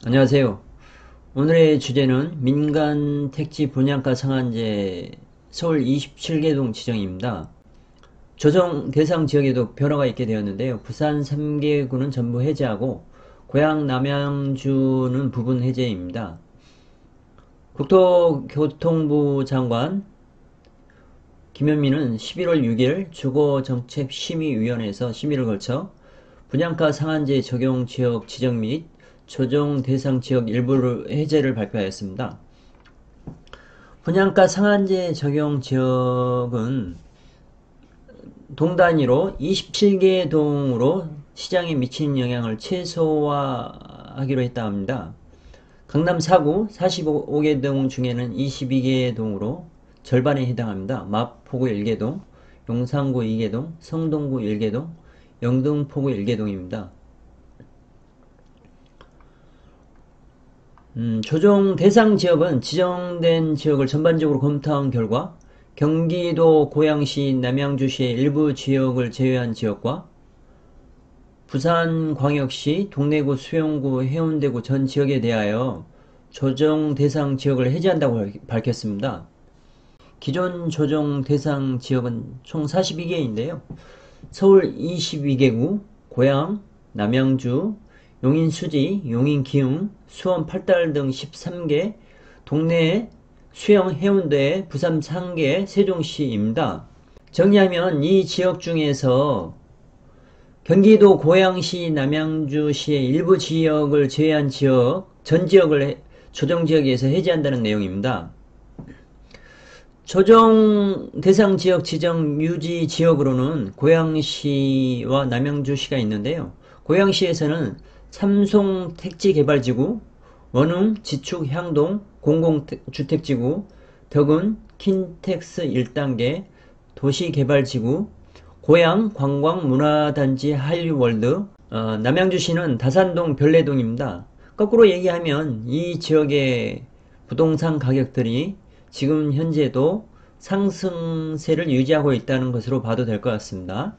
안녕하세요. 오늘의 주제는 민간 택지 분양가 상한제 서울 27개동 지정입니다. 조정 대상 지역에도 변화가 있게 되었는데요. 부산 3개구는 전부 해제하고 고양 남양주는 부분 해제입니다. 국토교통부 장관 김현미는 11월 6일 주거정책심의위원회에서 심의를 거쳐 분양가 상한제 적용 지역 지정 및 조정 대상 지역 일부 해제를 발표하였습니다. 분양가 상한제 적용 지역은 동 단위로 27개 동으로 시장에 미치는 영향을 최소화하기로 했다 합니다. 강남 4구 45개 동 중에는 22개 동으로 절반에 해당합니다. 마포구 1개동, 용산구 2개동, 성동구 1개동, 영등포구 1개동입니다. 조정 대상 지역은 지정된 지역을 전반적으로 검토한 결과 경기도 고양시, 남양주시의 일부 지역을 제외한 지역과 부산광역시, 동래구, 수영구, 해운대구 전 지역에 대하여 조정 대상 지역을 해제한다고 밝혔습니다. 기존 조정 대상 지역은 총 42개인데요. 서울 22개구, 고양, 남양주, 용인 수지, 용인 기흥, 수원 8달 등 13개, 동래, 수영, 해운대, 부산 3개, 세종시입니다. 정리하면 이 지역 중에서 경기도 고양시, 남양주시의 일부 지역을 제외한 지역, 전 지역을 조정지역에서 해제한다는 내용입니다. 조정 대상 지역 지정 유지 지역으로는 고양시와 남양주시가 있는데요. 고양시에서는 삼송 택지개발지구, 원흥, 지축, 향동, 공공주택지구, 덕은, 킨텍스 1단계, 도시개발지구, 고양, 관광, 문화단지, 한류월드, 남양주시는 다산동, 별내동입니다. 거꾸로 얘기하면 이 지역의 부동산 가격들이 지금 현재도 상승세를 유지하고 있다는 것으로 봐도 될 것 같습니다.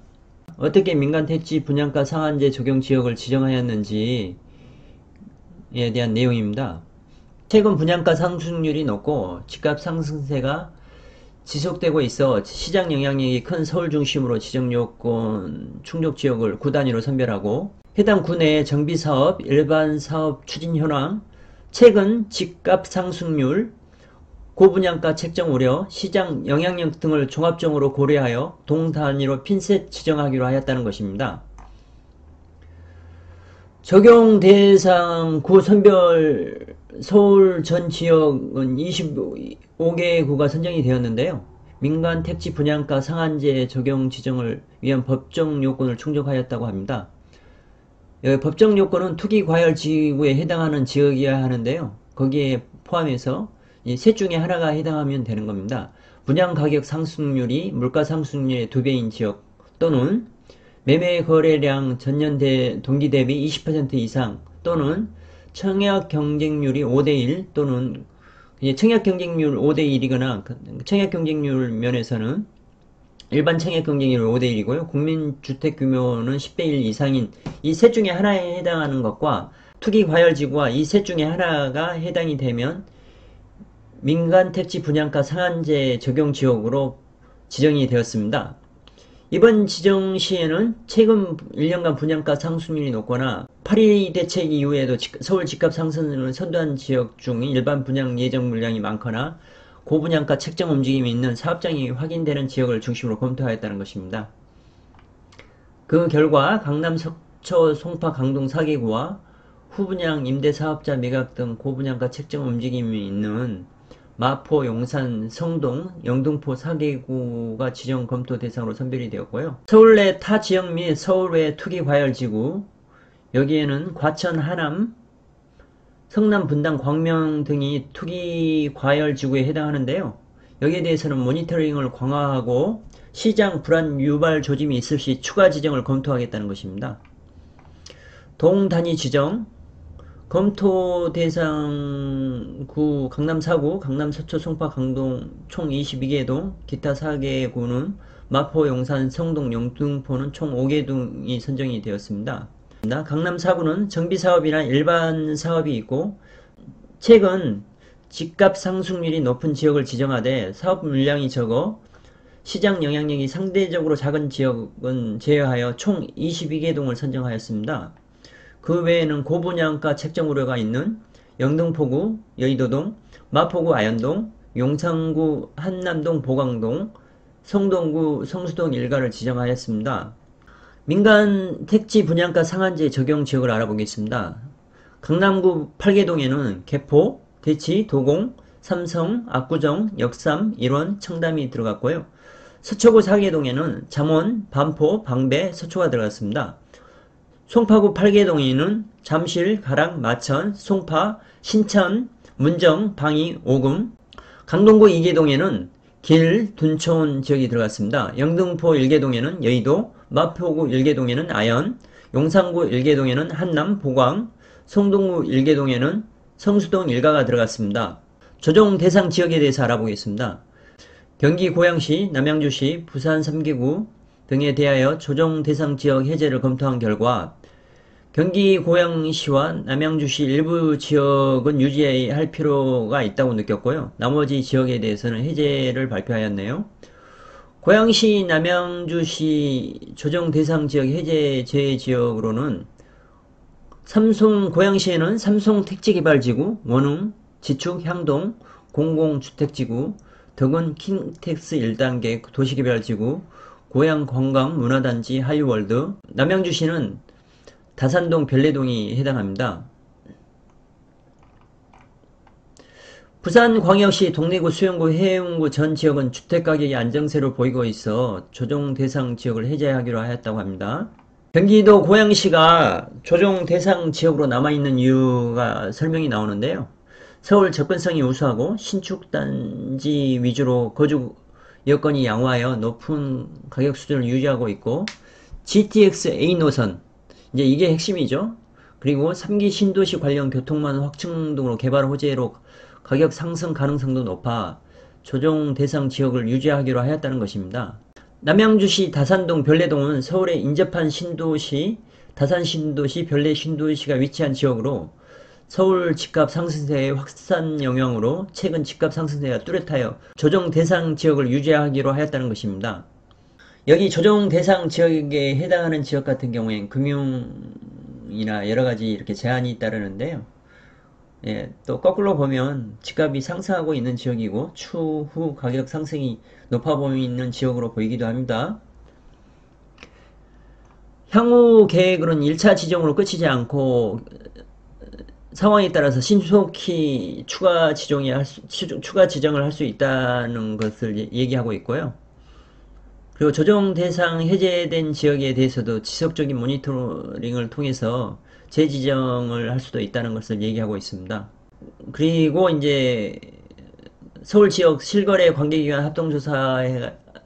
어떻게 민간택지 분양가 상한제 적용 지역을 지정하였는지에 대한 내용입니다. 최근 분양가 상승률이 높고 집값 상승세가 지속되고 있어 시장 영향력이 큰 서울 중심으로 지정 요건 충족 지역을 구 단위로 선별하고 해당 구 내의 정비사업, 일반 사업 추진 현황, 최근 집값 상승률, 고분양가 책정 우려, 시장 영향력 등을 종합적으로 고려하여 동 단위로 핀셋 지정하기로 하였다는 것입니다. 적용 대상 구 선별 서울 전 지역은 25개 구가 선정이 되었는데요. 민간 택지 분양가 상한제 적용 지정을 위한 법정 요건을 충족하였다고 합니다. 법정 요건은 투기 과열 지구에 해당하는 지역이어야 하는데요. 거기에 포함해서 이 셋 중에 하나가 해당하면 되는 겁니다. 분양 가격 상승률이 물가 상승률의 2배인 지역 또는 매매 거래량 전년 동기 대비 20% 이상 또는 청약 경쟁률이 5대1 또는 청약 경쟁률 5대1이거나 청약 경쟁률 면에서는 일반 청약 경쟁률 5대1이고요. 국민주택 규모는 10대1 이상인 이 셋 중에 하나에 해당하는 것과 투기 과열지구와 이 셋 중에 하나가 해당이 되면 민간 택지 분양가 상한제 적용 지역으로 지정이 되었습니다. 이번 지정 시에는 최근 1년간 분양가 상승률이 높거나 8.2 대책 이후에도 서울 집값 상승을 선도한 지역 중 일반 분양 예정 물량이 많거나 고분양가 책정 움직임이 있는 사업장이 확인되는 지역을 중심으로 검토하였다는 것입니다. 그 결과 강남, 석초, 송파, 강동 4개구와 후분양, 임대사업자 매각 등 고분양가 책정 움직임이 있는 마포, 용산, 성동, 영등포 4개구가 지정 검토 대상으로 선별이 되었고요. 서울 내 타 지역 및 서울 외 투기 과열지구, 여기에는 과천, 하남, 성남, 분당, 광명 등이 투기 과열지구에 해당하는데요. 여기에 대해서는 모니터링을 강화하고 시장 불안 유발 조짐이 있을 시 추가 지정을 검토하겠다는 것입니다. 동 단위 지정, 검토 대상 구 강남 4구, 강남 서초, 송파, 강동 총 22개 동, 기타 4개 구는 마포, 용산, 성동, 영등포는 총 5개 동이 선정이 되었습니다. 강남 4구는 정비사업이나 일반 사업이 있고, 최근 집값 상승률이 높은 지역을 지정하되 사업 물량이 적어 시장 영향력이 상대적으로 작은 지역은 제외하여 총 22개 동을 선정하였습니다. 그 외에는 고분양가 책정 우려가 있는 영등포구, 여의도동, 마포구 아현동, 용산구 한남동 보강동, 성동구 성수동 일가를 지정하였습니다. 민간 택지 분양가 상한제 적용 지역을 알아보겠습니다. 강남구 8개동에는 개포, 대치, 도공, 삼성, 압구정, 역삼, 일원, 청담이 들어갔고요. 서초구 4개동에는 잠원, 반포, 방배, 서초가 들어갔습니다. 송파구 8개동에는 잠실, 가락, 마천, 송파, 신천, 문정, 방이, 오금, 강동구 2개동에는 길, 둔촌 지역이 들어갔습니다. 영등포 1개동에는 여의도, 마포구 1개동에는 아현, 용산구 1개동에는 한남, 보광, 성동구 1개동에는 성수동 일가가 들어갔습니다. 조정 대상 지역에 대해서 알아보겠습니다. 경기 고양시, 남양주시, 부산 3개구 등에 대하여 조정 대상 지역 해제를 검토한 결과 경기 고양시와 남양주시 일부 지역은 유지할 필요가 있다고 느꼈고요. 나머지 지역에 대해서는 해제를 발표하였네요. 고양시, 남양주시 조정 대상 지역 해제 제외 지역으로는 고양시에는 삼성 택지개발지구, 원흥, 지축, 향동, 공공주택지구, 덕은 킨텍스 1단계 도시개발지구, 고양관광 문화단지 하이월드, 남양주시는 다산동 별내동이 해당합니다. 부산광역시 동래구 수영구 해운구 전 지역은 주택가격이 안정세로 보이고 있어 조정 대상 지역을 해제하기로 하였다고 합니다. 경기도 고양시가 조정 대상 지역으로 남아있는 이유가 설명이 나오는데요. 서울 접근성이 우수하고 신축단지 위주로 거주 여건이 양호하여 높은 가격 수준을 유지하고 있고 GTX A 노선, 이제 이게 핵심이죠. 그리고 3기 신도시 관련 교통망 확충 등으로 개발 호재로 가격 상승 가능성도 높아 조정 대상 지역을 유지하기로 하였다는 것입니다. 남양주시 다산동 별내동은 서울에 인접한 신도시, 다산신도시, 별내신도시가 위치한 지역으로 서울 집값 상승세의 확산 영향으로 최근 집값 상승세가 뚜렷하여 조정 대상 지역을 유지하기로 하였다는 것입니다. 여기 조정 대상 지역에 해당하는 지역 같은 경우엔 금융이나 여러가지 이렇게 제한이 따르는데요. 예, 또 거꾸로 보면 집값이 상승하고 있는 지역이고 추후 가격 상승이 높아 보이는 지역으로 보이기도 합니다. 향후 계획으로는 1차 지정으로 끝이지 않고 상황에 따라서 신속히 추가 지정을 할 수 있다는 것을 얘기하고 있고요. 그리고 조정 대상 해제된 지역에 대해서도 지속적인 모니터링을 통해서 재지정을 할 수도 있다는 것을 얘기하고 있습니다. 그리고 이제 서울 지역 실거래 관계기관 합동조사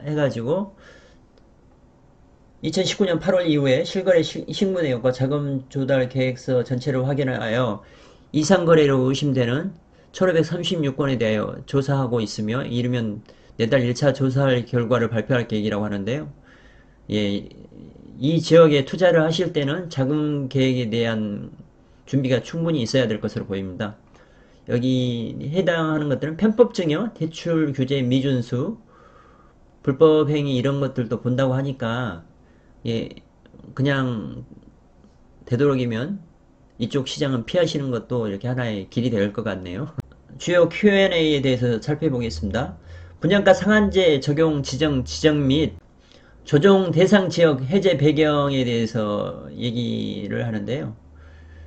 해가지고 2019년 8월 이후에 실거래 실무 내역과 자금 조달 계획서 전체를 확인하여 이상거래로 의심되는 1536건에 대하여 조사하고 있으며 이르면 내달 1차 조사할 결과를 발표할 계획이라고 하는데요. 예, 이 지역에 투자를 하실 때는 자금 계획에 대한 준비가 충분히 있어야 될 것으로 보입니다. 여기 해당하는 것들은 편법 증여, 대출 규제 미준수, 불법 행위 이런 것들도 본다고 하니까 예, 그냥 되도록이면 이쪽 시장은 피하시는 것도 이렇게 하나의 길이 될 것 같네요. 주요 Q&A에 대해서 살펴보겠습니다. 분양가 상한제 적용 지정 및 조정 대상 지역 해제 배경에 대해서 얘기를 하는데요.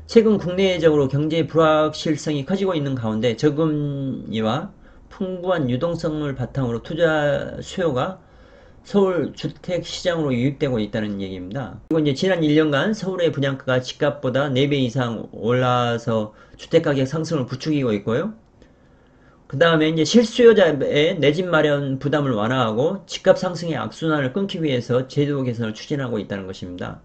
최근 국내적으로 경제 불확실성이 커지고 있는 가운데 저금리와 풍부한 유동성을 바탕으로 투자 수요가 서울 주택시장으로 유입되고 있다는 얘기입니다. 그리고 이제 지난 1년간 서울의 분양가가 집값보다 4배 이상 올라서 주택가격 상승을 부추기고 있고요. 그 다음에 이제 실수요자의 내 집 마련 부담을 완화하고 집값 상승의 악순환을 끊기 위해서 제도 개선을 추진하고 있다는 것입니다.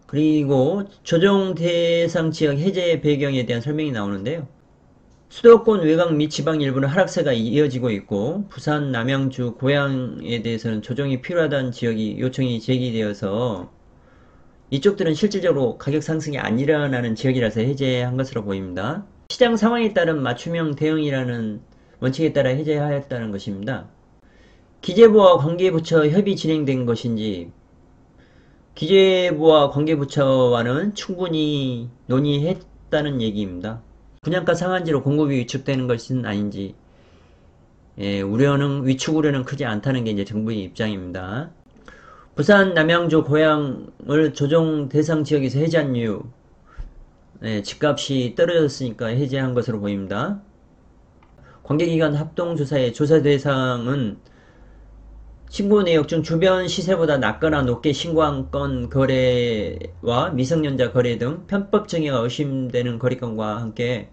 그리고 조정 대상 지역 해제 배경에 대한 설명이 나오는데요. 수도권 외곽 및 지방 일부는 하락세가 이어지고 있고 부산, 남양주, 고양에 대해서는 조정이 필요하다는 지역이 요청이 제기되어서 이쪽들은 실질적으로 가격 상승이 안 일어나는 지역이라서 해제한 것으로 보입니다. 시장 상황에 따른 맞춤형 대응이라는 원칙에 따라 해제하였다는 것입니다. 기재부와 관계부처 협의 진행된 것인지, 기재부와 관계부처와는 충분히 논의했다는 얘기입니다. 분양가 상한제로 공급이 위축되는 것은 아닌지, 위축 우려는 크지 않다는 게 이제 정부의 입장입니다. 부산 남양주 고양을 조정 대상 지역에서 해제한 이유, 집값이 떨어졌으니까 해제한 것으로 보입니다. 관계기관 합동조사의 조사 대상은 신고 내역 중 주변 시세보다 낮거나 높게 신고한 건 거래와 미성년자 거래 등 편법 정의가 의심되는 거래건과 함께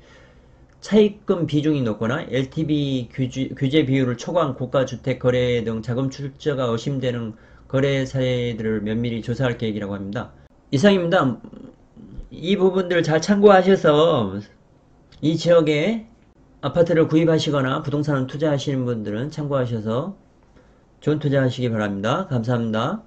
차입금 비중이 높거나 LTV 규제 비율을 초과한 고가주택 거래 등 자금 출처가 의심되는 거래 사례들을 면밀히 조사할 계획이라고 합니다. 이상입니다. 이 부분들 잘 참고하셔서 이 지역에 아파트를 구입하시거나 부동산을 투자하시는 분들은 참고하셔서 좋은 투자하시기 바랍니다. 감사합니다.